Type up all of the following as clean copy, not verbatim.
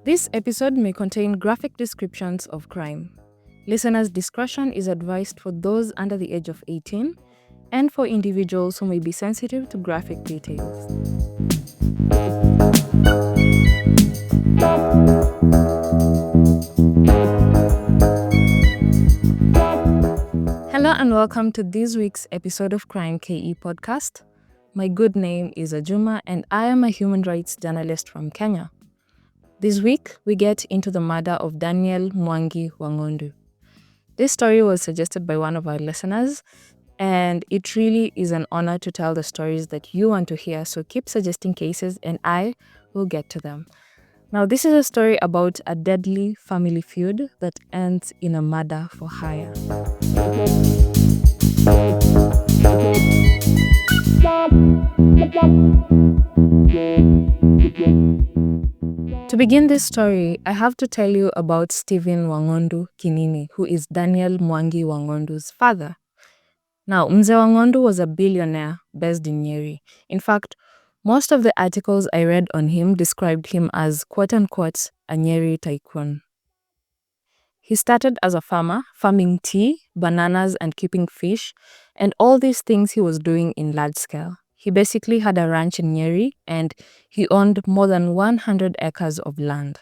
This episode may contain graphic descriptions of crime. Listeners' discretion is advised for those under the age of 18 and for individuals who may be sensitive to graphic details. Hello and welcome to this week's episode of Krime KE podcast. My good name is Ajuma and I am a human rights journalist from Kenya. This week, we get into the murder of Daniel Mwangi Wang'ondu. This story was suggested by one of our listeners, and it really is an honor to tell the stories that you want to hear, so keep suggesting cases and I will get to them. Now, this is a story about a deadly family feud that ends in a murder for hire. To begin this story, I have to tell you about Stephen Wang'ondu Kinini, who is Daniel Mwangi Wang'ondu's father. Now, Mzee Wang'ondu was a billionaire based in Nyeri. In fact, most of the articles I read on him described him as quote-unquote a Nyeri tycoon. He started as a farmer, farming tea, bananas, and keeping fish, and all these things he was doing in large scale. He basically had a ranch in Nyeri, and he owned more than 100 acres of land.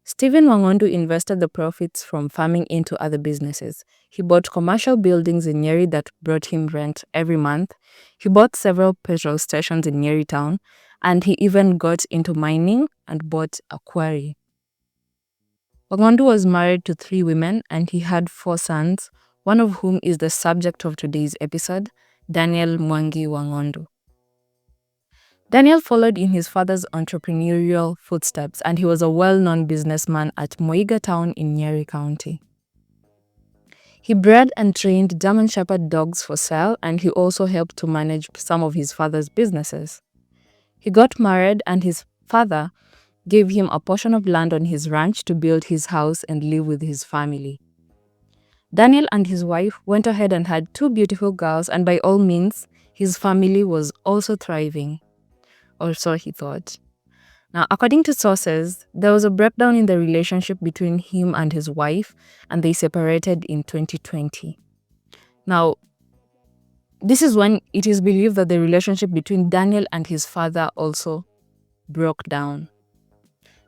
Stephen Wang'ondu invested the profits from farming into other businesses. He bought commercial buildings in Nyeri that brought him rent every month. He bought several petrol stations in Nyeri town, and he even got into mining and bought a quarry. Wang'ondu was married to 3 women and he had 4 sons, one of whom is the subject of today's episode, Daniel Mwangi Wang'ondu. Daniel followed in his father's entrepreneurial footsteps and he was a well-known businessman at Moiga town in Nyeri County. He bred and trained German Shepherd dogs for sale and he also helped to manage some of his father's businesses. He got married and his father gave him a portion of land on his ranch to build his house and live with his family. Daniel and his wife went ahead and had 2 beautiful girls, and by all means, his family was also thriving. Or so he thought. Now, according to sources, there was a breakdown in the relationship between him and his wife, and they separated in 2020. Now, this is when it is believed that the relationship between Daniel and his father also broke down.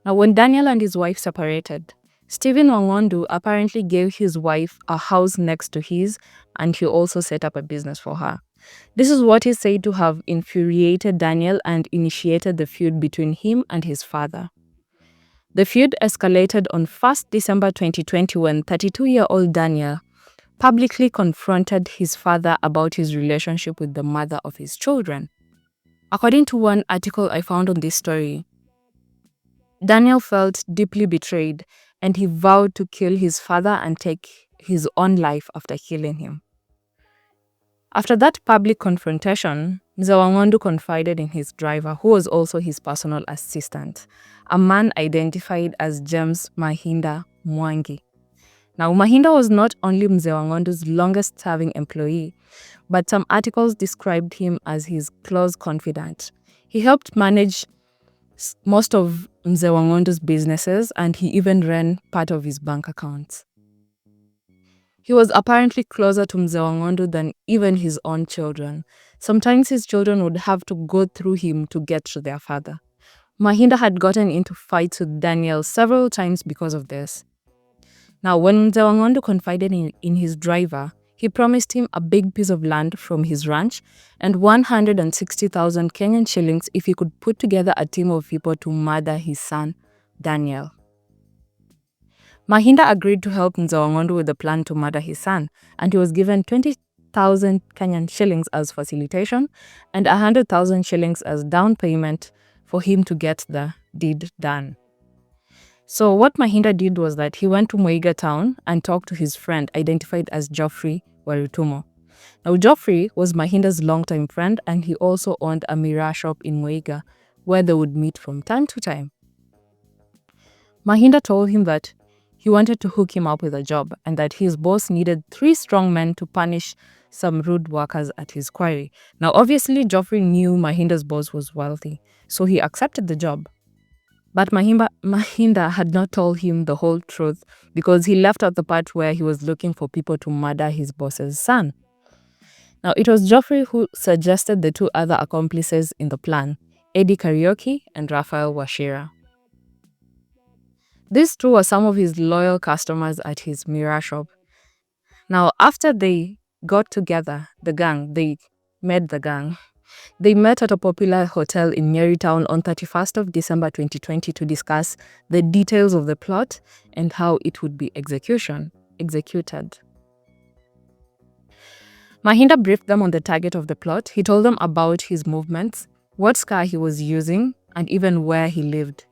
Now, when Daniel and his wife separated, Stephen Wang'ondu apparently gave his wife a house next to his, and he also set up a business for her. This is what is said to have infuriated Daniel and initiated the feud between him and his father. The feud escalated on 1st December 2020 when 32-year-old Daniel publicly confronted his father about his relationship with the mother of his children. According to one article I found on this story, Daniel felt deeply betrayed and he vowed to kill his father and take his own life after killing him. After that public confrontation, Mzee Wang'ondu confided in his driver, who was also his personal assistant, a man identified as James Mahinda Mwangi. Now, Mahinda was not only Mzee Wang'ondu's longest-serving employee, but some articles described him as his close confidant. He helped manage most of Mzee Wang'ondu's businesses and he even ran part of his bank accounts. He was apparently closer to Mzee Wang'ondu than even his own children. Sometimes his children would have to go through him to get to their father. Mahinda had gotten into fights with Daniel several times because of this. Now, when Mzee Wang'ondu confided in his driver, he promised him a big piece of land from his ranch and 160,000 Kenyan shillings if he could put together a team of people to murder his son, Daniel. Mahinda agreed to help Mzee Wang'ondu with the plan to murder his son, and he was given 20,000 Kenyan shillings as facilitation and 100,000 shillings as down payment for him to get the deed done. So what Mahinda did was that he went to Moiga town and talked to his friend identified as Geoffrey Warutumo. Now Geoffrey was Mahinda's longtime friend and he also owned a Miraa shop in Moiga where they would meet from time to time. Mahinda told him that he wanted to hook him up with a job and that his boss needed 3 strong men to punish some rude workers at his quarry. Now obviously Geoffrey knew Mahinda's boss was wealthy, so he accepted the job. But Mahinda had not told him the whole truth because he left out the part where he was looking for people to murder his boss's son. Now, it was Geoffrey who suggested the two other accomplices in the plan, Eddie Karaoke and Raphael Washira. These two were some of his loyal customers at his mirror shop. Now, after they got together, they met at a popular hotel in Marytown on 31st of December 2020 to discuss the details of the plot and how it would be executed. Mahinda briefed them on the target of the plot. He told them about his movements, what car he was using, and even where he lived.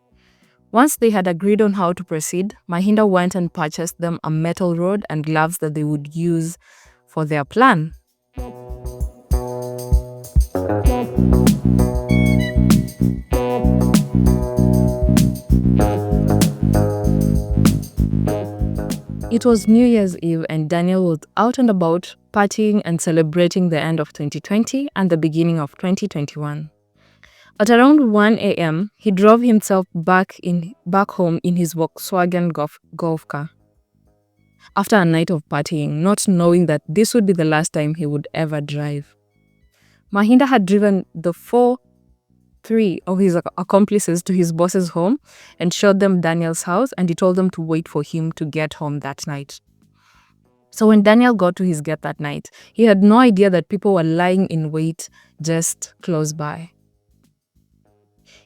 Once they had agreed on how to proceed, Mahinda went and purchased them a metal rod and gloves that they would use for their plan. It was New Year's Eve and Daniel was out and about partying and celebrating the end of 2020 and the beginning of 2021. At around 1 a.m., he drove himself back home in his Volkswagen Golf car. After a night of partying, not knowing that this would be the last time he would ever drive. Mahinda had driven three of his accomplices to his boss's home and showed them Daniel's house, and he told them to wait for him to get home that night. So when Daniel got to his gate that night, he had no idea that people were lying in wait just close by.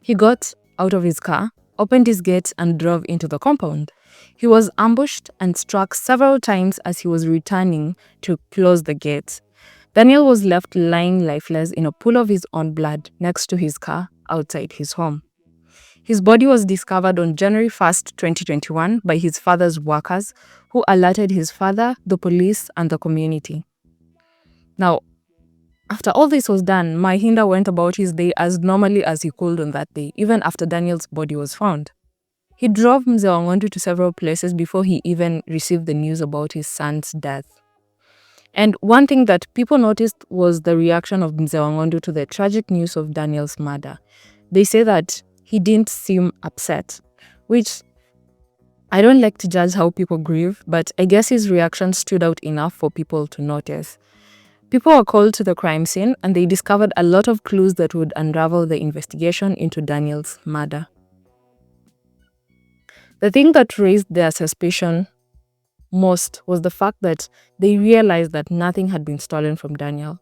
He got out of his car, opened his gate, and drove into the compound. He was ambushed and struck several times as he was returning to close the gate. Daniel was left lying lifeless in a pool of his own blood next to his car outside his home. His body was discovered on January 1st, 2021 by his father's workers who alerted his father, the police, and the community. Now, after all this was done, Mahinda went about his day as normally as he could on that day, even after Daniel's body was found. He drove Mzee Wang'ondu to several places before he even received the news about his son's death. And one thing that people noticed was the reaction of Mzee Wang'ondu to the tragic news of Daniel's murder. They say that he didn't seem upset, which I don't like to judge how people grieve, but I guess his reaction stood out enough for people to notice. People were called to the crime scene and they discovered a lot of clues that would unravel the investigation into Daniel's murder. The thing that raised their suspicion most was the fact that they realized that nothing had been stolen from Daniel.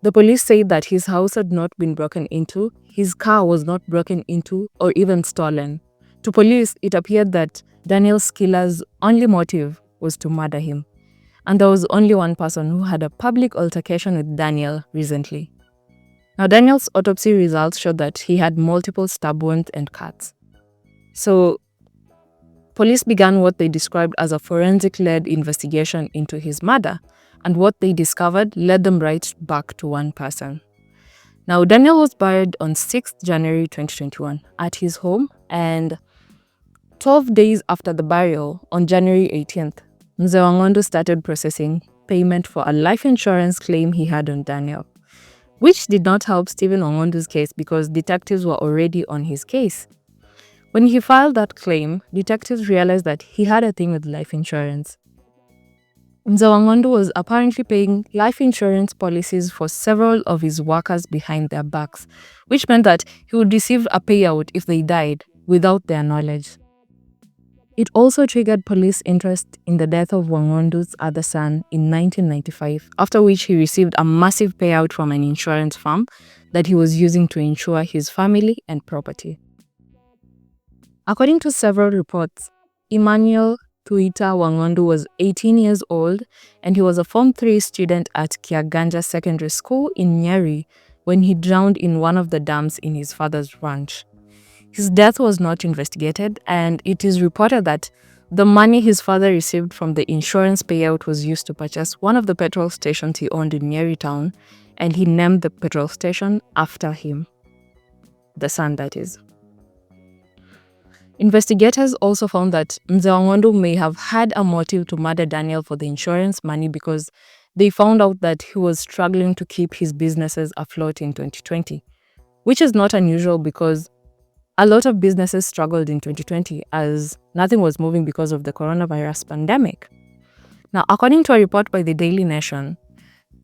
The police said that his house had not been broken into, his car was not broken into or even stolen. To police, it appeared that Daniel's killer's only motive was to murder him. And there was only one person who had a public altercation with Daniel recently. Now, Daniel's autopsy results showed that he had multiple stab wounds and cuts. So, police began what they described as a forensic-led investigation into his murder, and what they discovered led them right back to one person. Now, Daniel was buried on 6th January 2021 at his home, and 12 days after the burial, on January 18th, Mzee Wang'ondu started processing payment for a life insurance claim he had on Daniel, which did not help Stephen Wang'ondu's case because detectives were already on his case. When he filed that claim, detectives realized that he had a thing with life insurance. Mzee Wang'ondu was apparently paying life insurance policies for several of his workers behind their backs, which meant that he would receive a payout if they died without their knowledge. It also triggered police interest in the death of Wang'ondu's other son in 1995, after which he received a massive payout from an insurance firm that he was using to insure his family and property. According to several reports, Emmanuel Tuita Wang'ondu was 18 years old and he was a Form 3 student at Kiaganja Secondary School in Nyeri when he drowned in one of the dams in his father's ranch. His death was not investigated, and it is reported that the money his father received from the insurance payout was used to purchase one of the petrol stations he owned in Nyeri town, and he named the petrol station after him. The son, that is. Investigators also found that Mzee Wang'ondu may have had a motive to murder Daniel for the insurance money because they found out that he was struggling to keep his businesses afloat in 2020, which is not unusual because a lot of businesses struggled in 2020 as nothing was moving because of the coronavirus pandemic. Now, according to a report by the Daily Nation,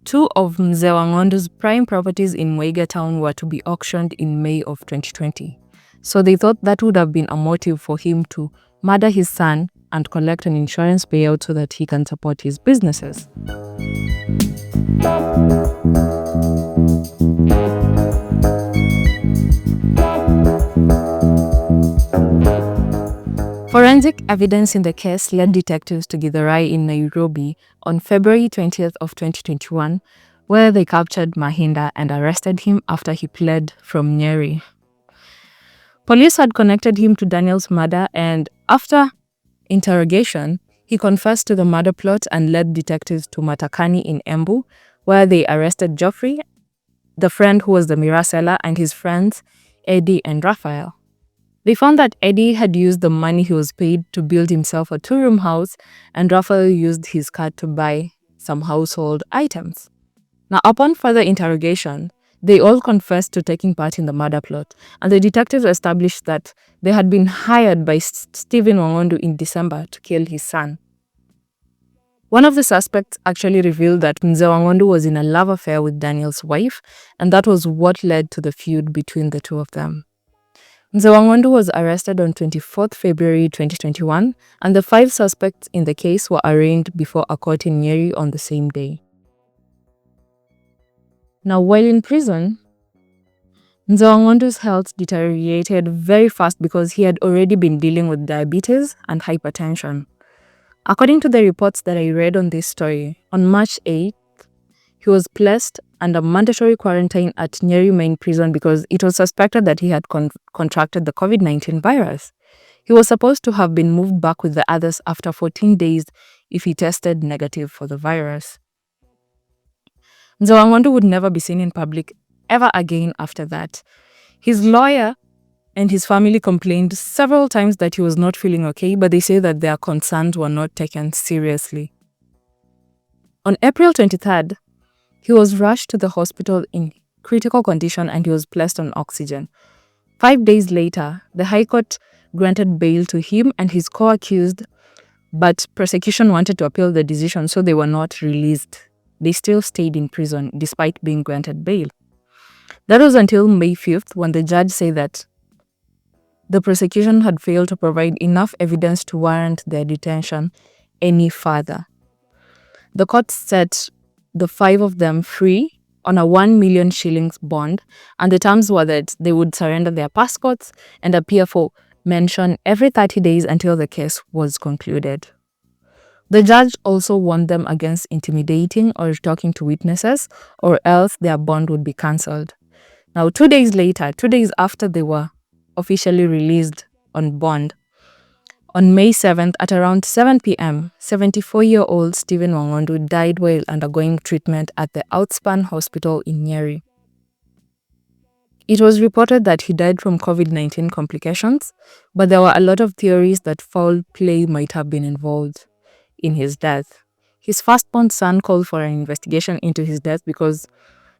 2 of Mzee Wang'ondu's prime properties in Muiga town were to be auctioned in May of 2020. So they thought that would have been a motive for him to murder his son and collect an insurance payout so that he can support his businesses. Forensic evidence in the case led detectives to Githurai in Nairobi on February 20th of 2021, where they captured Mahinda and arrested him after he fled from Nyeri. Police had connected him to Daniel's murder, and after interrogation, he confessed to the murder plot and led detectives to Matakani in Embu, where they arrested Geoffrey, the friend who was the mirror seller, and his friends Eddie and Raphael. They found that Eddie had used the money he was paid to build himself a 2-room house, and Raphael used his card to buy some household items. Now, upon further interrogation, they all confessed to taking part in the murder plot, and the detectives established that they had been hired by Stephen Wang'ondu in December to kill his son. One of the suspects actually revealed that Mzee Wang'ondu was in a love affair with Daniel's wife, and that was what led to the feud between the two of them. Mzee Wang'ondu was arrested on 24th February 2021, and the 5 suspects in the case were arraigned before a court in Nyeri on the same day. Now, while in prison, Mzee Wang'ondu's health deteriorated very fast because he had already been dealing with diabetes and hypertension. According to the reports that I read on this story, on March 8th, he was placed under mandatory quarantine at Nyeri main prison because it was suspected that he had contracted the COVID-19 virus. He was supposed to have been moved back with the others after 14 days if he tested negative for the virus. Mzee Wang'ondu would never be seen in public ever again after that. His lawyer and his family complained several times that he was not feeling okay, but they say that their concerns were not taken seriously. On April 23rd, he was rushed to the hospital in critical condition and he was placed on oxygen. 5 days later, the High Court granted bail to him and his co-accused, but prosecution wanted to appeal the decision, so they were not released. They still stayed in prison despite being granted bail. That was until May 5th when the judge said that the prosecution had failed to provide enough evidence to warrant their detention any further. The court set the 5 of them free on a 1 million shillings bond, and the terms were that they would surrender their passports and appear for mention every 30 days until the case was concluded. The judge also warned them against intimidating or talking to witnesses, or else their bond would be cancelled. Now, 2 days later, 2 days after they were officially released on bond, on May 7th at around 7 p.m., 74-year-old Stephen Wang'ondu died while undergoing treatment at the Outspan Hospital in Nyeri. It was reported that he died from COVID-19 complications, but there were a lot of theories that foul play might have been involved in his death. His firstborn son called for an investigation into his death because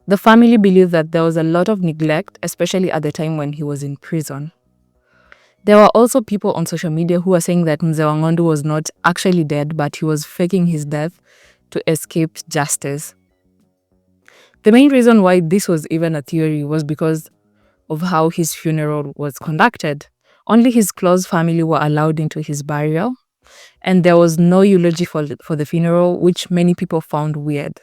the family believed that there was a lot of neglect, especially at the time when he was in prison. There were also people on social media who were saying that Mzee Wang'ondu was not actually dead, but he was faking his death to escape justice. The main reason why this was even a theory was because of how his funeral was conducted. Only his close family were allowed into his burial, and there was no eulogy for the funeral, which many people found weird.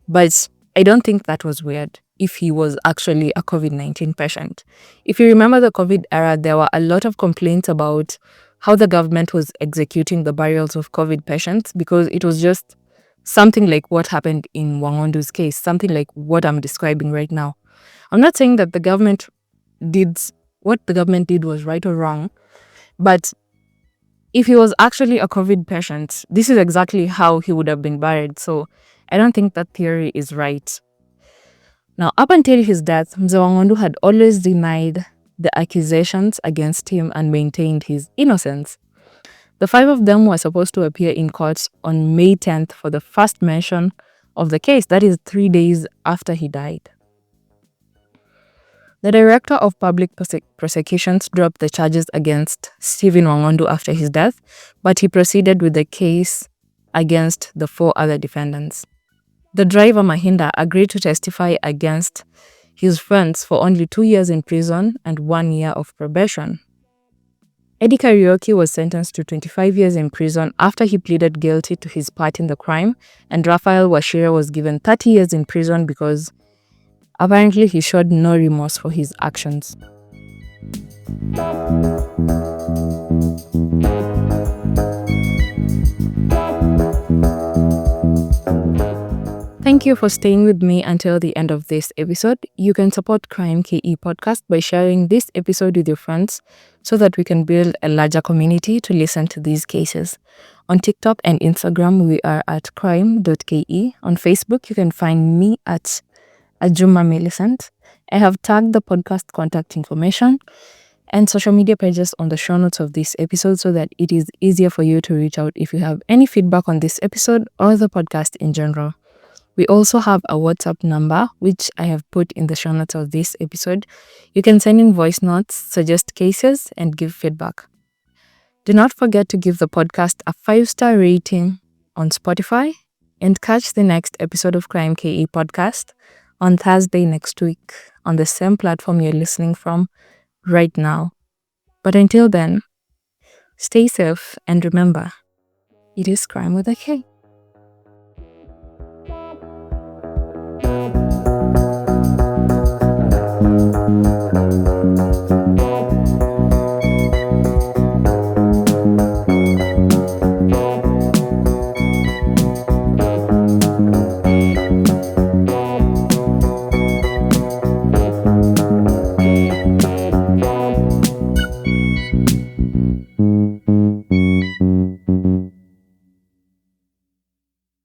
But I don't think that was weird if he was actually a COVID-19 patient. If you remember the COVID era, there were a lot of complaints about how the government was executing the burials of COVID patients because it was just something like what happened in Wang'ondu's case, something like what I'm describing right now. I'm not saying that what the government did was right or wrong, but if he was actually a COVID patient, this is exactly how he would have been buried. So I don't think that theory is right. Now, up until his death, Mzee Wang'ondu had always denied the accusations against him and maintained his innocence. The 5 of them were supposed to appear in court on May 10th for the first mention of the case, that is 3 days after he died. The director of public prosecutions dropped the charges against Stephen Wang'ondu after his death, but he proceeded with the case against the 4 other defendants. The driver Mahinda agreed to testify against his friends for only 2 years in prison and 1 year of probation. Eddie Kariuki was sentenced to 25 years in prison after he pleaded guilty to his part in the crime, and Raphael Washira was given 30 years in prison because apparently he showed no remorse for his actions. Thank you for staying with me until the end of this episode. You can support Krime KE podcast by sharing this episode with your friends so that we can build a larger community to listen to these cases. On TikTok and Instagram, we are at crime.ke. On Facebook, you can find me at Ajuma Millicent. I have tagged the podcast contact information and social media pages on the show notes of this episode so that it is easier for you to reach out if you have any feedback on this episode or the podcast in general. We also have a WhatsApp number, which I have put in the show notes of this episode. You can send in voice notes, suggest cases, and give feedback. Do not forget to give the podcast a 5-star rating on Spotify and catch the next episode of Krime KE podcast on Thursday next week on the same platform you're listening from right now. But until then, stay safe and remember, it is crime with a K.